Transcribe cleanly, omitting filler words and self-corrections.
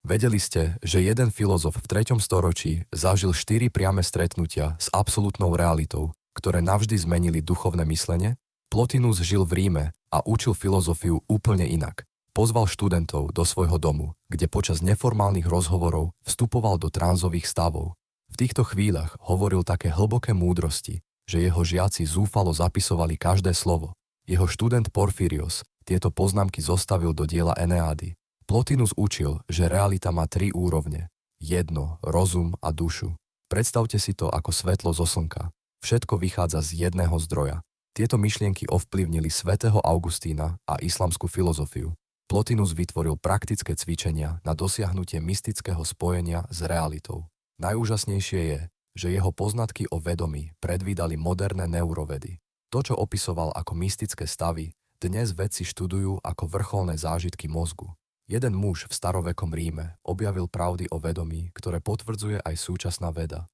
Vedeli ste, že jeden filozof v 3. storočí zažil 4 priame stretnutia s absolútnou realitou, ktoré navždy zmenili duchovné myslenie? Plotinus žil v Ríme a učil filozofiu úplne inak. Pozval študentov do svojho domu, kde počas neformálnych rozhovorov vstupoval do tránzových stavov. V týchto chvíľach hovoril také hlboké múdrosti, že jeho žiaci zúfalo zapisovali každé slovo. Jeho študent Porfírios tieto poznámky zostavil do diela Eneády. Plotinus učil, že realita má 3 úrovne. Jedno, rozum a dušu. Predstavte si to ako svetlo zo slnka. Všetko vychádza z jedného zdroja. Tieto myšlienky ovplyvnili svätého Augustína a islamskú filozofiu. Plotinus vytvoril praktické cvičenia na dosiahnutie mystického spojenia s realitou. Najúžasnejšie je, že jeho poznatky o vedomí predvídali moderné neurovedy. To, čo opisoval ako mystické stavy, dnes vedci študujú ako vrcholné zážitky mozgu. Jeden muž v starovekom Ríme objavil pravdy o vedomí, ktoré potvrdzuje aj súčasná veda.